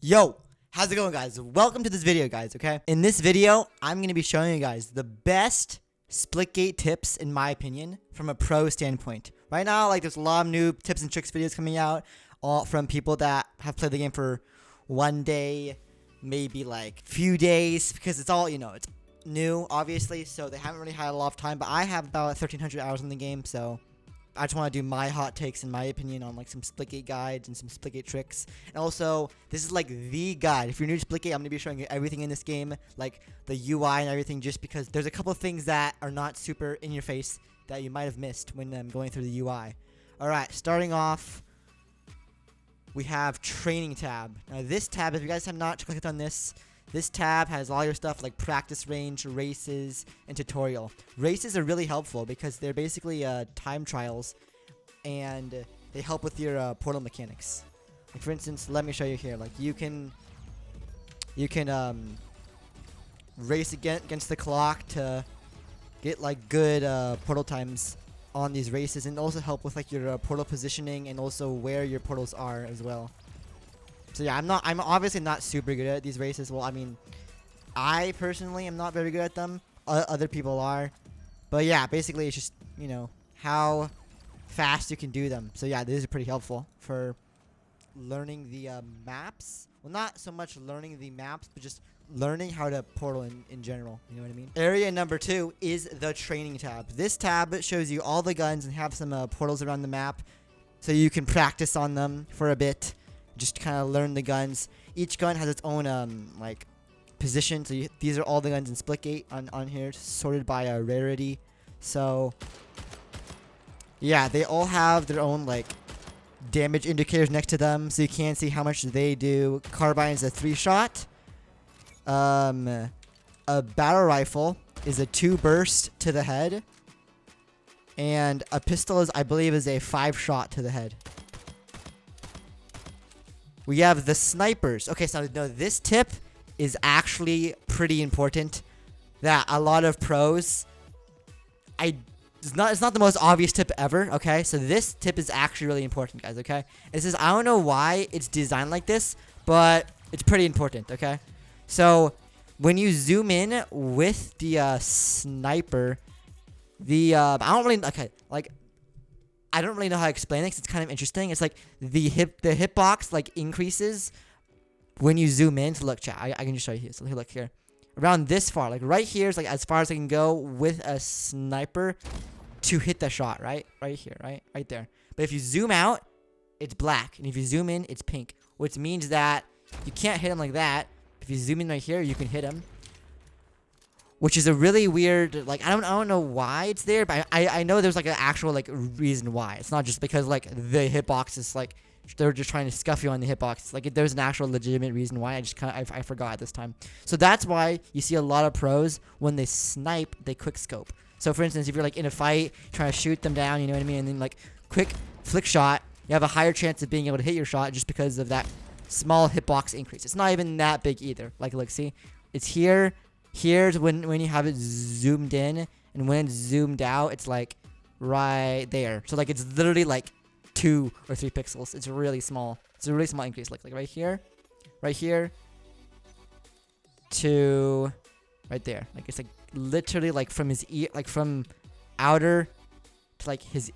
Yo, how's it going, guys? Welcome to this video, guys, okay? In this video, I'm going to be showing you guys the best Splitgate tips, in my opinion, from a pro standpoint. Right now, there's a lot of new tips and tricks videos coming out, all from people that have played the game for one day, maybe, few days, because it's all, it's new, obviously, so they haven't really had a lot of time, but I have about 1,300 hours in the game, so I just want to do my hot takes and my opinion on some Splitgate guides and some Splitgate tricks. And also, this is the guide. If you're new to Splitgate, I'm going to be showing you everything in this game, the UI and everything, just because there's a couple of things that are not super in your face that you might have missed when going through the UI. Alright, starting off, we have Training tab. Now this tab, if you guys have not clicked on this tab has all your stuff like practice range, races, and tutorial. Races are really helpful because they're basically time trials, and they help with your portal mechanics. For instance, let me show you here. You can race against the clock to get good portal times on these races, and also help with your portal positioning and also where your portals are as well. So yeah, I'm obviously not super good at these races. Well, I mean, I personally am not very good at them. Other people are. But yeah, basically it's just, how fast you can do them. So yeah, this is pretty helpful for learning the maps. Well, not so much learning the maps, but just learning how to portal in general. You know what I mean? Area number 2 is the Training tab. This tab shows you all the guns and have some portals around the map, so you can practice on them for a bit. Just kind of learn the guns. Each gun has its own position. So these are all the guns in Splitgate on here, sorted by rarity. So yeah, they all have their own damage indicators next to them, so you can see how much they do. Carbine is a 3-shot. A battle rifle is a 2-burst to the head, and a pistol I believe is a 5-shot to the head. We have the snipers. Okay, so no, this tip is actually pretty important. That a lot of pros, it's not the most obvious tip ever. Okay, so this tip is actually really important, guys. Okay, it says, I don't know why it's designed like this, but it's pretty important. Okay, so when you zoom in with the sniper, I don't really know how to explain it because it's kind of interesting. It's the hitbox increases when you zoom in. So look, chat, I can just show you here. So look here. Around this far, right here is as far as I can go with a sniper to hit the shot, right? Right here, right there. But if you zoom out, it's black. And if you zoom in, it's pink. Which means that you can't hit him like that. If you zoom in right here, you can hit him. Which is a really weird, I don't know why it's there, but I know there's an actual reason why. It's not just because the hitbox is they're just trying to scuff you on the hitbox. There's an actual legitimate reason why. I forgot this time. So that's why you see a lot of pros when they snipe, they quick scope. So for instance, if you're in a fight trying to shoot them down, you know what I mean, and then quick flick shot, you have a higher chance of being able to hit your shot just because of that small hitbox increase. It's not even that big either. Look, see, it's here. Here's when you have it zoomed in, and when it's zoomed out, it's right there. So it's literally 2 or 3 pixels. It's really small. It's a really small increase. Like right here, to right there. It's literally from his ear, from outer to his,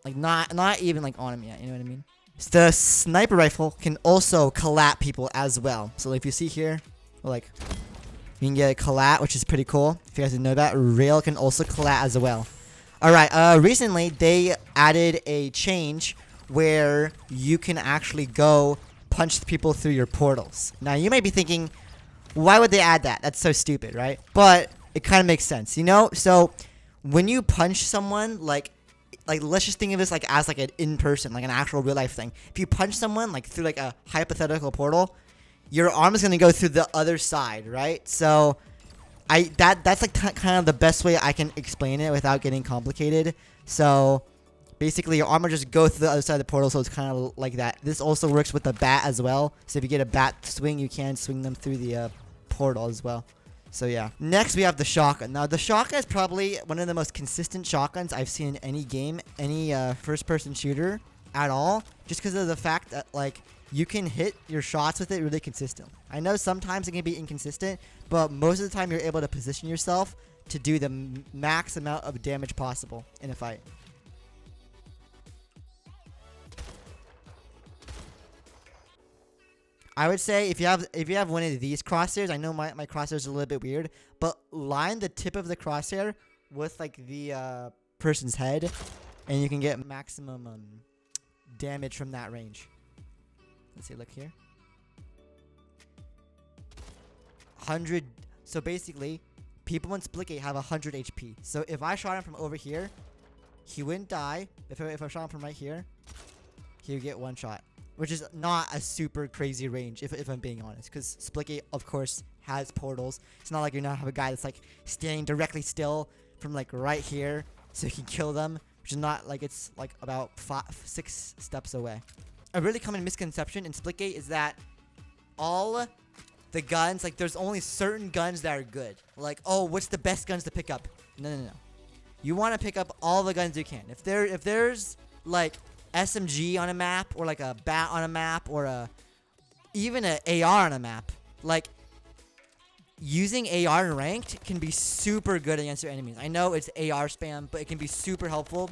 not even on him yet. You know what I mean? The sniper rifle can also collat people as well. So if you see here, you can get a collat, which is pretty cool. If you guys didn't know that, rail can also collat as well. Alright, recently they added a change where you can actually go punch people through your portals. Now you might be thinking, why would they add that? That's so stupid, right? But it kind of makes sense, So when you punch someone, let's just think of this as an in-person, an actual real life thing. If you punch someone through a hypothetical portal, your arm is going to go through the other side, right? So that's kind of the best way I can explain it without getting complicated. So basically your arm will just go through the other side of the portal, so it's kind of like that. This also works with the bat as well. So if you get a bat swing, you can swing them through the portal as well. So yeah. Next we have the shotgun. Now the shotgun is probably one of the most consistent shotguns I've seen in any game, any first person shooter at all. Just because of the fact that you can hit your shots with it really consistently. I know sometimes it can be inconsistent, but most of the time you're able to position yourself to do the max amount of damage possible in a fight. I would say if you have one of these crosshairs, I know my crosshairs are a little bit weird, but line the tip of the crosshair with like the person's head, and you can get maximum damage from that range. Let's see, look here. 100. So basically, people in Splitgate have 100 HP. So if I shot him from over here, he wouldn't die. If I shot him from right here, he would get one shot, which is not a super crazy range if I'm being honest, because Splitgate of course has portals. It's not like you're not have a guy that's like standing directly still from like right here so you can kill them, which is not like, it's like about 6 steps away. A really common misconception in Splitgate is that all the guns, like there's only certain guns that are good. Like, oh, what's the best guns to pick up? No. You want to pick up all the guns you can. If there's like SMG on a map, or like a bat on a map, or even an AR on a map, like using AR in ranked can be super good against your enemies. I know it's AR spam, but it can be super helpful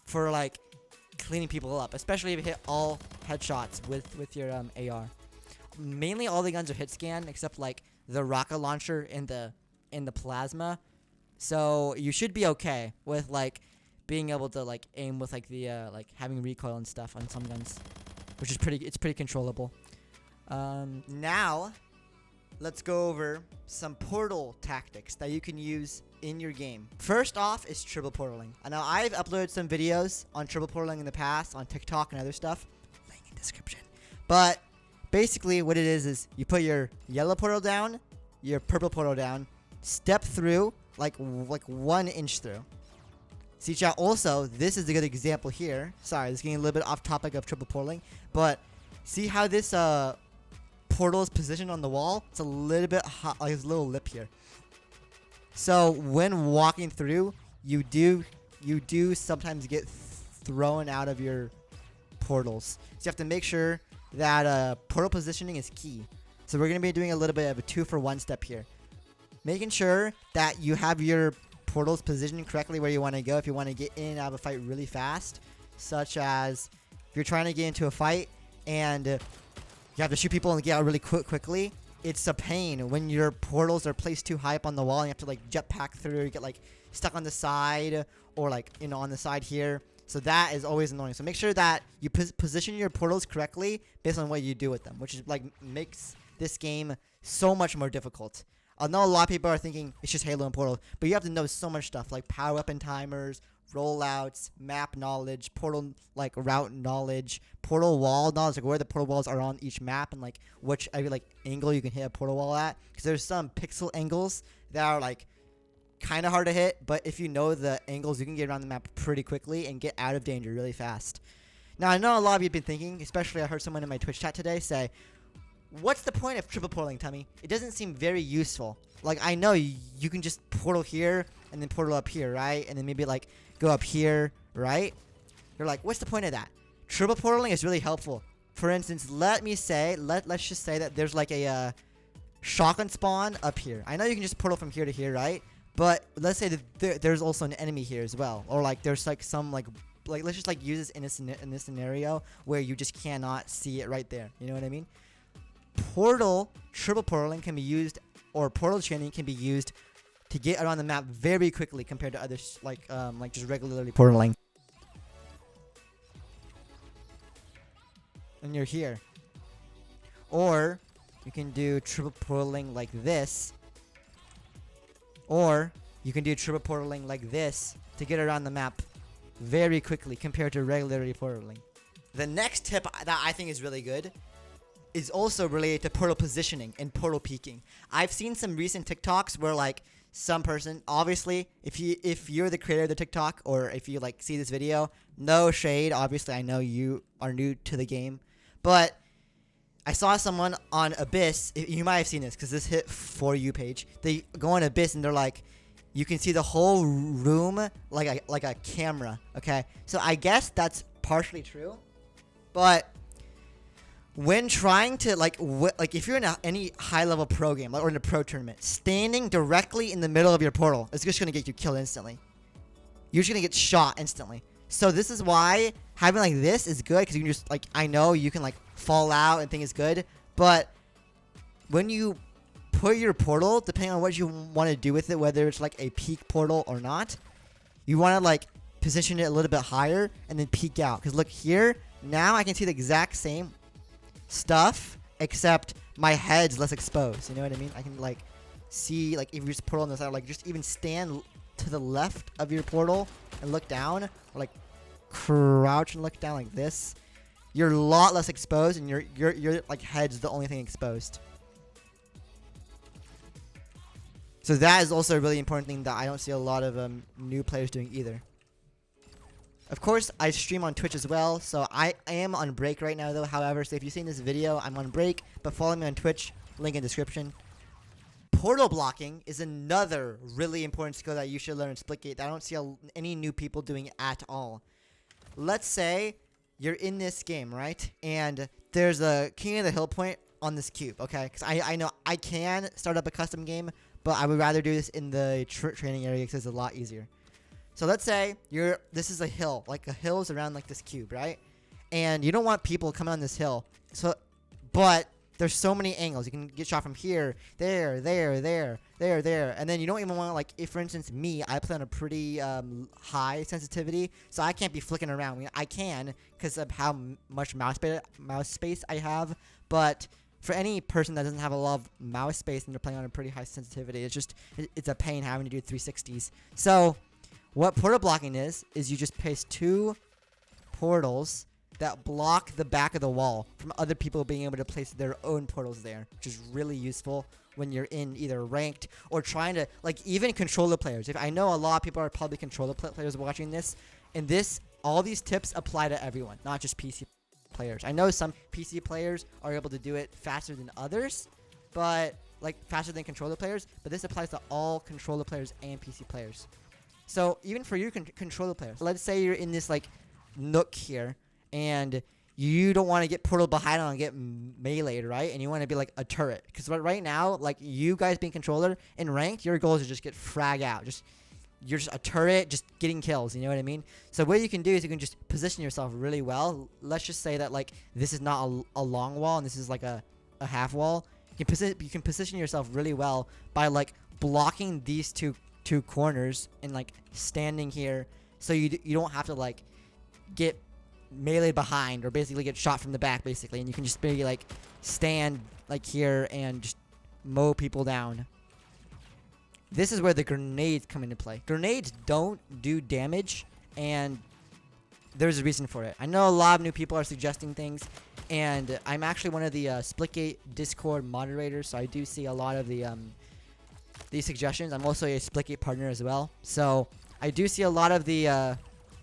for like cleaning people up, especially if you hit all headshots with your AR. Mainly all the guns are hit scan except like the rocket launcher and the plasma. So you should be okay with like being able to like aim with like the like having recoil and stuff on some guns, which is pretty controllable. Now let's go over some portal tactics that you can use in your game. First off is triple portaling. I know I've uploaded some videos on triple portaling in the past on TikTok and other stuff. Link in description. But basically what it is you put your yellow portal down, your purple portal down, step through like 1 inch through. See chat, also this is a good example here. Sorry, this is getting a little bit off topic of triple portaling, but see how this portal is positioned on the wall? It's a little bit hot, like a little lip here. So when walking through, you do sometimes get thrown out of your portals. So you have to make sure that portal positioning is key. So we're going to be doing a little bit of a 2-for-1 step here. Making sure that you have your portals positioned correctly where you want to go if you want to get in and out of a fight really fast. Such as if you're trying to get into a fight and you have to shoot people and get out really quickly. It's a pain when your portals are placed too high up on the wall and you have to like jetpack through, you get like stuck on the side or like, you know, on the side here. So that is always annoying. So make sure that you position your portals correctly based on what you do with them, which is like makes this game so much more difficult. I know a lot of people are thinking it's just Halo and Portal, but you have to know so much stuff like power weapon timers, rollouts, map knowledge, portal like route knowledge, portal wall knowledge, like where the portal walls are on each map and like which like angle you can hit a portal wall at. Because there's some pixel angles that are like kind of hard to hit, but if you know the angles, you can get around the map pretty quickly and get out of danger really fast. Now I know a lot of you have been thinking, especially I heard someone in my Twitch chat today say, what's the point of triple portaling, Tummy? It doesn't seem very useful. Like, I know you can just portal here and then portal up here, right? And then maybe like go up here, right? You're like, what's the point of that? Triple portaling is really helpful. For instance, let's just say that there's like a shotgun spawn up here. I know you can just portal from here to here, right? But let's say that there's also an enemy here as well, or like there's like some like let's just like use this in this scenario where you just cannot see it right there. You know what I mean? Triple portaling can be used, or portal chaining can be used to get around the map very quickly compared to others like just regularly portaling. And you're here. Or you can do triple portaling like this. Or you can do triple portaling like this to get around the map very quickly compared to regularly portaling. The next tip that I think is really good is also related to portal positioning and portal peeking. I've seen some recent TikToks where like some person, obviously, if you're the creator of the TikTok or if you like see this video, no shade. Obviously, I know you are new to the game, but I saw someone on Abyss. You might have seen this because this hit For You page. They go on Abyss and they're like, you can see the whole room like a camera. Okay, so I guess that's partially true, but when trying to like if you're in any high level pro game or in a pro tournament, standing directly in the middle of your portal is just gonna get you killed instantly. You're just gonna get shot instantly. So this is why having like this is good, because you can just like, I know you can like fall out and think it's good, but when you put your portal, depending on what you want to do with it, whether it's like a peak portal or not, you want to like position it a little bit higher and then peek out. Because look here, now I can see the exact same stuff, except my head's less exposed. You know what I mean? I can like see, like if you just portal on the side, like just even stand to the left of your portal and look down, or like crouch and look down like this, you're a lot less exposed, and your like head's the only thing exposed. So that is also a really important thing that I don't see a lot of new players doing either. Of course, I stream on Twitch as well, so I am on break right now though. However, so if you've seen this video, I'm on break, but follow me on Twitch, link in description. Portal blocking is another really important skill that you should learn in Splitgate that I don't see any new people doing at all. Let's say you're in this game, right? And there's a King of the Hill point on this cube, okay? Because I know I can start up a custom game, but I would rather do this in the training area because it's a lot easier. So let's say this is a hill, like a hill is around like this cube, right? And you don't want people coming on this hill. But there's so many angles. You can get shot from here, there, and then you don't even want to, like, if for instance me, I play on a pretty high sensitivity, so I can't be flicking around. I mean, I can because of how much mouse space I have, but for any person that doesn't have a lot of mouse space and they're playing on a pretty high sensitivity, it's a pain having to do 360s. So what portal blocking is you just paste 2 portals that block the back of the wall from other people being able to place their own portals there, which is really useful when you're in either ranked or trying to, like, even controller players. If I know a lot of people are probably controller players watching this, and all these tips apply to everyone, not just PC players. I know some PC players are able to do it faster than others, but like faster than controller players, but this applies to all controller players and PC players. So even for you controller players, let's say you're in this like nook here, and you don't want to get portal behind and get meleeed, right? And you want to be like a turret. Because right now, like you guys being controller in ranked, your goal is to just get frag out. You're just a turret, just getting kills. You know what I mean? So what you can do is you can just position yourself really well. Let's just say that like this is not a long wall and this is like a half wall. You can position yourself really well by like blocking these two corners and like standing here, so you don't have to like get melee behind or basically get shot from the back basically, and you can just maybe like stand like here and just mow people down. This is where the grenades come into play. Grenades don't do damage, and there's a reason for it. I know a lot of new people are suggesting things, and I'm actually one of the Splitgate Discord moderators, so I do see a lot of these suggestions. I'm also a Splitgate partner as well, so I do see a lot of the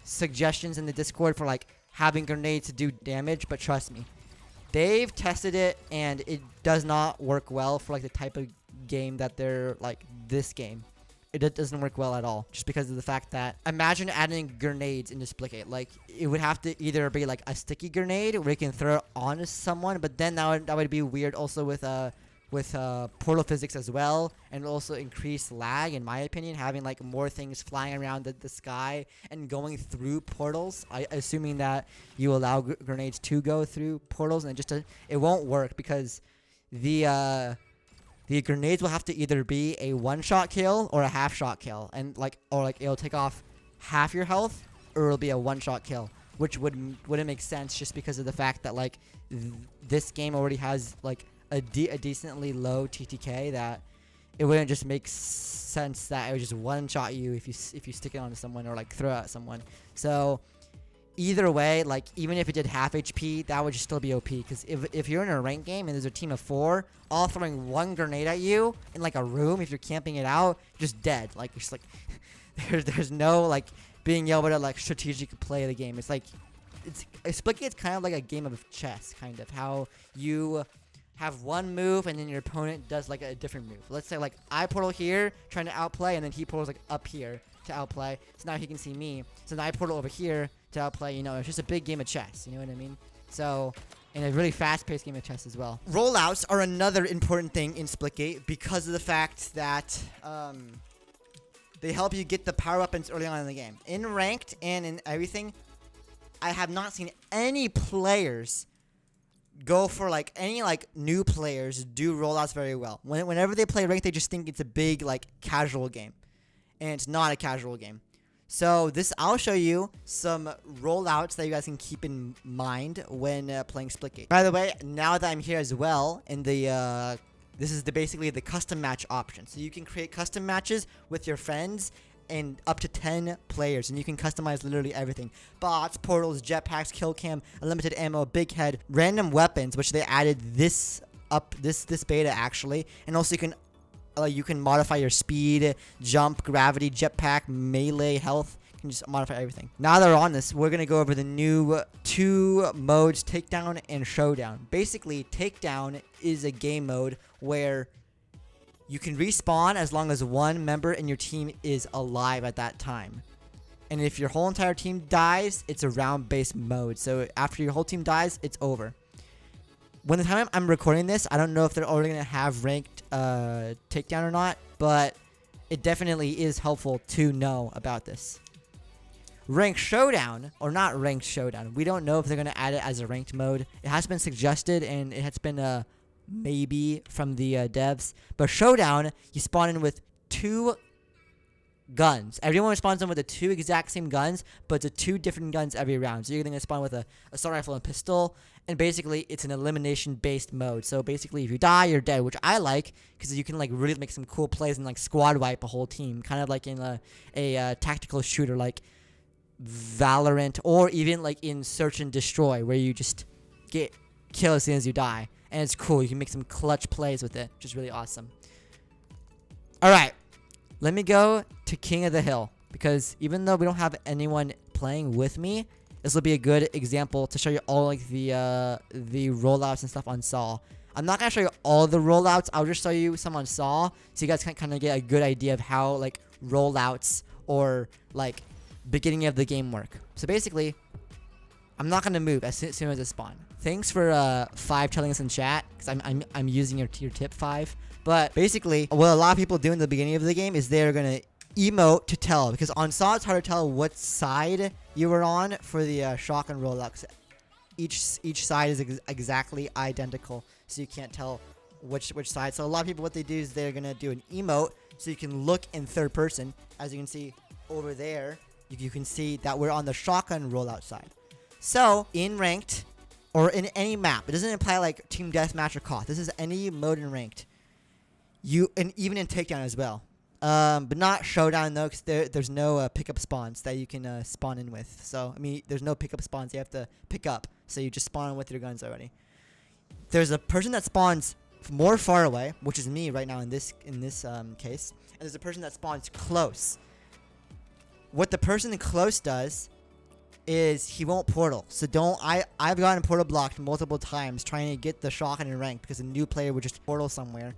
suggestions in the Discord for like having grenades to do damage, but trust me, they've tested it and it does not work well for like the type of game that they're like this game. It doesn't work well at all, just because of the fact that imagine adding grenades into Splitgate. Like it would have to either be like a sticky grenade where you can throw it on someone, but then that would be weird also with portal physics as well, and also increase lag, in my opinion, having like more things flying around the sky and going through portals. Assuming that you allow grenades to go through portals, and it won't work because the grenades will have to either be a one-shot kill or a half-shot kill, and or it'll take off half your health, or it'll be a one-shot kill, which wouldn't make sense just because of the fact that like this game already has like a decently low TTK, that it wouldn't just make sense that it would just one-shot you if you stick it onto someone or like throw it at someone. So either way, like even if it did half HP, that would just still be OP, because if you're in a ranked game and there's a team of 4 all throwing one grenade at you in like a room, if you're camping it out, you're just dead. Like you're just like there's no like being able to like strategically play the game. It's like Splitgate's kind of like a game of chess, kind of how you have one move and then your opponent does like a different move. Let's say like I portal here trying to outplay, and then he portals like up here to outplay, so now he can see me. So now I portal over here to outplay. You know, it's just a big game of chess. You know what I mean? So and a really fast-paced game of chess as well. Rollouts are another important thing in Splitgate because of the fact that they help you get the power weapons early on in the game. In ranked and in everything, I have not seen any players go for any new players do rollouts very well. Whenever they play ranked, they just think it's a big casual game, and it's not a casual game. So I'll show you some rollouts that you guys can keep in mind when playing Splitgate. By the way, now that I'm here as well, in the this is basically the custom match option. So you can create custom matches with your friends and up to 10 players, and you can customize literally everything: bots, portals, jetpacks, kill cam, unlimited ammo, big head, random weapons, which they added this beta actually, and also you can modify your speed, jump, gravity, jetpack, melee, health. You can just modify everything. Now that we're on this, we're gonna go over the new 2 modes: Takedown and Showdown. Basically, Takedown is a game mode where you can respawn as long as one member in your team is alive at that time. And if your whole entire team dies, it's a round-based mode. So after your whole team dies, it's over. When the time I'm recording this, I don't know if they're already going to have ranked takedown or not, but it definitely is helpful to know about this. Ranked Showdown, or not Ranked Showdown, we don't know if they're going to add it as a ranked mode. It has been suggested, and it has been maybe from the devs. But Showdown, you spawn in with 2 guns. Everyone spawns in with the 2 exact same guns, but the 2 different guns every round. So you're going to spawn with a assault rifle and pistol, and basically it's an elimination-based mode. So basically, if you die, you're dead, which I like because you can really make some cool plays and squad wipe a whole team, kind of like in a tactical shooter like Valorant, or even in Search and Destroy, where you just get killed as soon as you die. And it's cool. You can make some clutch plays with it, which is really awesome. Alright, let me go to King of the Hill, because even though we don't have anyone playing with me, this will be a good example to show you all the rollouts and stuff on Saw. I'm not going to show you all the rollouts. I'll just show you some on Saw, so you guys can kind of get a good idea of how rollouts or beginning of the game work. So basically, I'm not going to move as soon as it spawn. Thanks for 5 telling us in chat, because I'm using your tip 5. But basically, what a lot of people do in the beginning of the game is they're going to emote to tell, because on Saw it's hard to tell what side you were on for the shotgun rollouts. Each side is exactly identical, so you can't tell which side. So a lot of people, what they do is they're going to do an emote, so you can look in third person. As you can see over there, you can see that we're on the shotgun rollout side. So in ranked, or in any map, it doesn't imply team deathmatch or COD. This is any mode in ranked. And even in takedown as well. But not Showdown though, because there's no pickup spawns that you can spawn in with. So I mean, there's no pickup spawns you have to pick up. So you just spawn in with your guns already. There's a person that spawns more far away, which is me right now in this case, and there's a person that spawns close. What the person close does is he won't portal. So I've gotten portal blocked multiple times trying to get the shotgun in rank because a new player would just portal somewhere.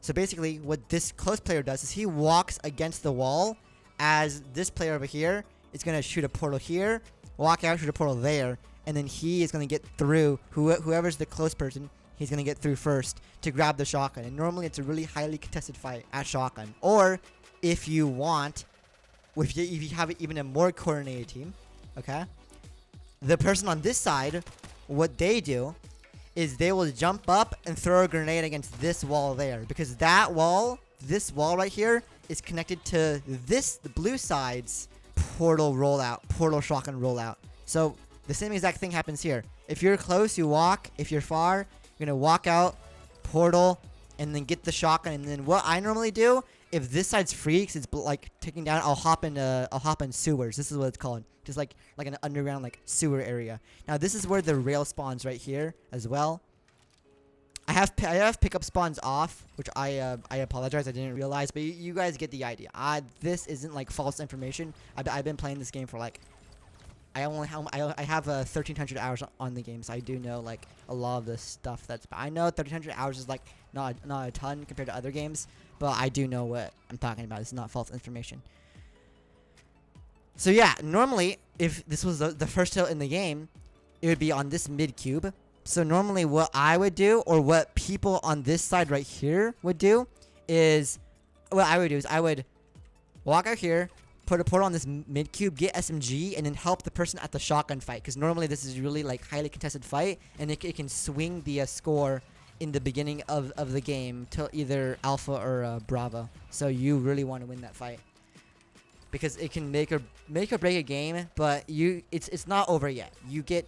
So basically, what this close player does is he walks against the wall as this player over here is going to shoot a portal here, walk out, shoot a portal there, and then he is going to get through. Whoever's the close person, he's going to get through first to grab the shotgun. And normally, it's a really highly contested fight at shotgun. Or, if you want, if you have even a more coordinated team, okay, the person on this side, what they do is they will jump up and throw a grenade against this wall there, because that wall, this wall right here, is connected to the blue side's portal shotgun rollout. So the same exact thing happens here. If you're close, you walk. If you're far, you're gonna walk out, portal, and then get the shotgun. And then what I normally do, if this side's free, because it's taking down, I'll hop in sewers. This is what it's called. Just like an underground sewer area. Now this is where the rail spawns right here as well. I have pickup spawns off, which I apologize, I didn't realize, but you guys get the idea. This isn't false information. I've been playing this game for I have 1,300 hours on the game, so I do know a lot of the stuff I know 1,300 hours is not a ton compared to other games, but I do know what I'm talking about. It's not false information. So yeah, normally if this was the first hill in the game, it would be on this mid cube, So normally what I would do, or what people on this side right here would do, is I would walk out here, put a portal on this mid cube, get SMG, and then help the person at the shotgun fight. Because normally this is really like highly contested fight, and it can swing the score in the beginning of the game to either Alpha or Bravo. So you really want to win that fight, because it can make or break a game. But it's not over yet. You get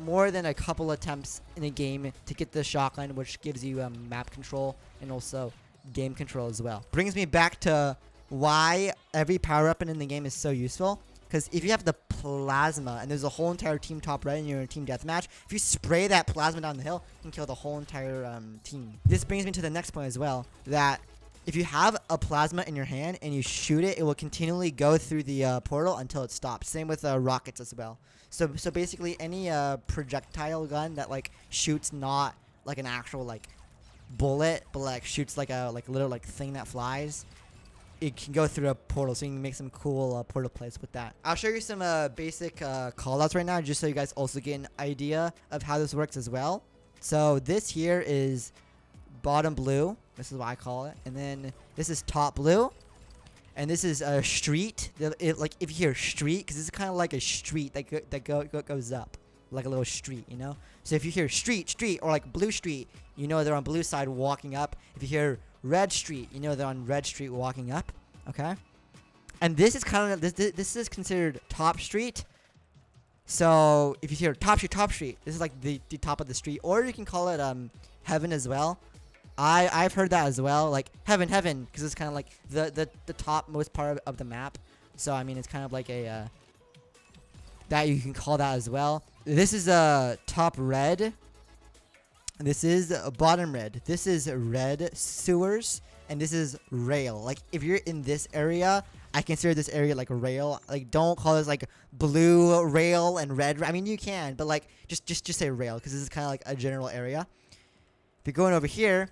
more than a couple attempts in a game to get the shotgun, which gives you map control and also game control as well. Brings me back to why every power weapon in the game is so useful. Because if you have the plasma and there's a whole entire team top red and you're in a team deathmatch, if you spray that plasma down the hill, you can kill the whole entire team. This brings me to the next point as well, that if you have a plasma in your hand and you shoot it, it will continually go through the portal until it stops. Same with rockets as well. So basically any projectile gun that like shoots not like an actual like bullet, but like shoots like a little like thing that flies, it can go through a portal. So you can make some cool portal plays with that. I'll show you some basic callouts right now, just so you guys also get an idea of how this works as well. So this here is bottom blue. This is what I call it. And then this is top blue. And this is a street. Like if you hear street, because this is kind of like a street that goes up, like a little street, you know. So if you hear street, or like blue street, you know they're on blue side walking up. If you hear red street, you know they're on red street walking up. Okay. And this is kind of this is considered top street. So if you hear top street, this is like the top of the street, or you can call it heaven as well. I've heard that as well, like heaven, because it's kind of like the top most part of the map. So I mean, it's kind of like a that you can call that as well. This is top red. This is bottom red. This is red sewers, and this is rail. Like if you're in this area, I consider this area like rail. Like don't call this like blue rail and red. I mean you can, but like just say rail, because this is kind of like a general area. If you're going over here,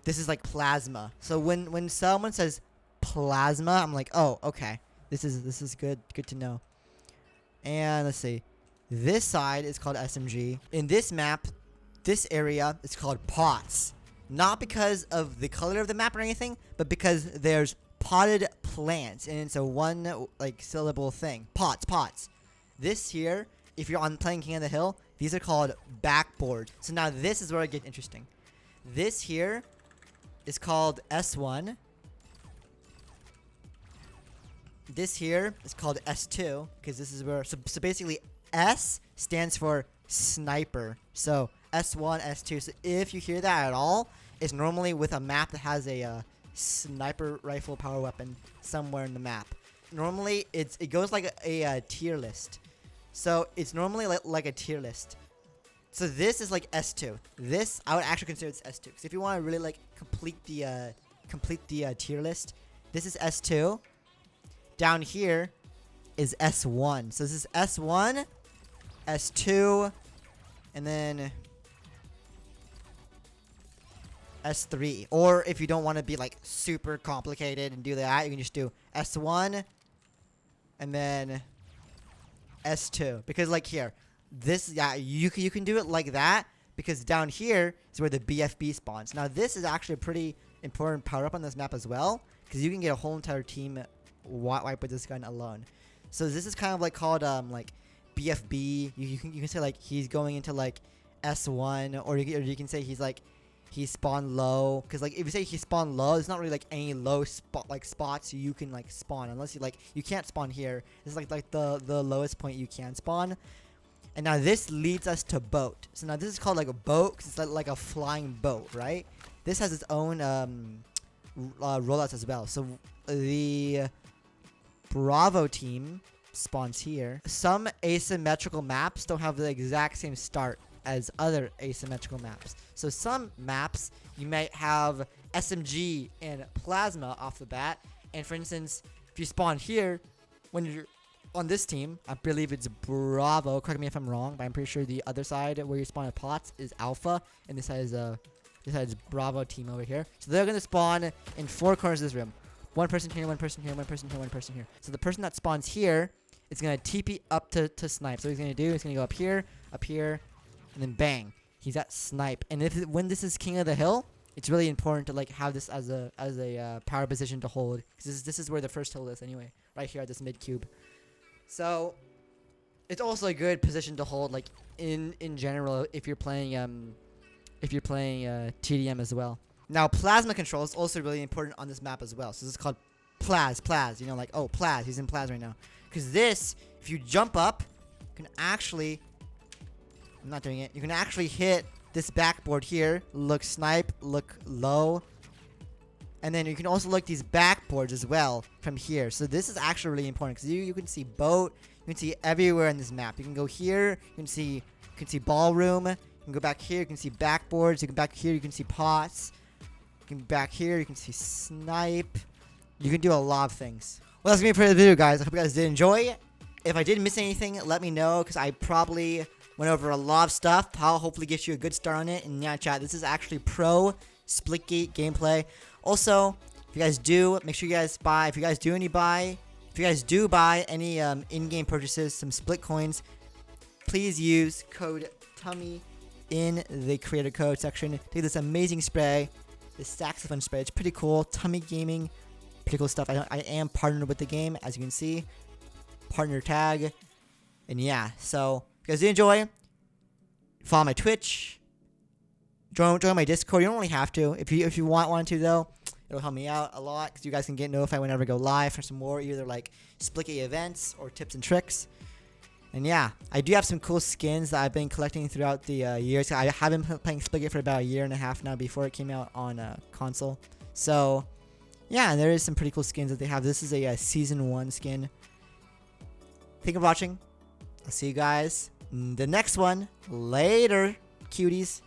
this is like plasma. So when someone says plasma, I'm like, oh, okay. This is good to know. And let's see. This side is called SMG. In this map, this area is called pots. Not because of the color of the map or anything, but because there's potted plants, and it's a one like syllable thing. Pots. This here, if you're on playing King of the Hill, these are called backboard. So now this is where it gets interesting. This here is called S1. This here is called S2, because this is where so basically S stands for sniper. So S1, S2. So if you hear that at all, it's normally with a map that has a sniper rifle power weapon somewhere in the map. Normally it goes like a tier list. So it's normally like a tier list. So this is like S2. This I would actually consider this S2. Because if you want to really like complete the tier list, this is S2. Down here is S1. So this is S1, S2, and then S3. Or if you don't want to be like super complicated and do that, you can just do S1 and then S2. Because like here, this, yeah, you can do it like that, because down here is where the BFB spawns. Now this is actually a pretty important power up on this map as well, because you can get a whole entire team wipe with this gun alone. So this is kind of like called like BFB. You can say like he's going into like S1, or you can say he spawned low, because like if you say he spawned low, there's not really like any low spots you can like spawn, unless you can't spawn here. This is like the lowest point you can spawn. And now this leads us to boat. So now this is called like a boat, because it's like a flying boat, right? This has its own rollouts as well. So the Bravo team spawns here. Some asymmetrical maps don't have the exact same start as other asymmetrical maps. So some maps you might have SMG and plasma off the bat. And for instance, if you spawn here, when you're on this team, I believe it's Bravo. Correct me if I'm wrong, but I'm pretty sure the other side where you spawn at pots is Alpha, and this side is Bravo team over here. So they're gonna spawn in 4 corners of this room. One person here, one person here, one person here, one person here. So the person that spawns here it's gonna TP up to snipe. So what he's gonna do is gonna go up here, and then bang. He's at snipe. And when this is king of the hill, it's really important to like have this as a power position to hold, because this is where the first hill is anyway, right here at this mid cube. So it's also a good position to hold, like in general, if you're playing TDM as well. Now plasma control is also really important on this map as well. So this is called Plaz. You know, like, oh, Plaz, he's in Plaz right now. Because this, if you jump up, you can actually, I'm not doing it, you can actually hit this backboard here, look snipe, look low. And then you can also look these backboards as well from here. So this is actually really important, because you can see boat, you can see everywhere in this map. You can go here, you can see ballroom, you can go back here, you can see backboards, you can back here, you can see pots. You can back here, you can see snipe. You can do a lot of things. Well, that's gonna be it for the video, guys. I hope you guys did enjoy. If I did miss anything, let me know, because I probably went over a lot of stuff. I'll hopefully get you a good start on it. And yeah, chat, this is actually pro Splitgate gameplay. Also, if you guys do, make sure you guys buy. If you guys do buy any in-game purchases, some split coins, please use code TUMMY in the creator code section. Take this amazing spray. This saxophone spray, it's pretty cool. Tummy Gaming, pretty cool stuff. I am partnered with the game, as you can see. Partner tag. And yeah, so if you guys do enjoy, follow my Twitch. Join my Discord. You don't really have to. If you want to though, it'll help me out a lot, because you guys can get notified whenever I go live for some more either like Splitgate events or tips and tricks. And yeah, I do have some cool skins that I've been collecting throughout the years. I have been playing Splitgate for about a year and a half now, before it came out on console. So yeah, and there is some pretty cool skins that they have. This is a season 1 skin. Thank you for watching. I'll see you guys in the next one. Later, cuties.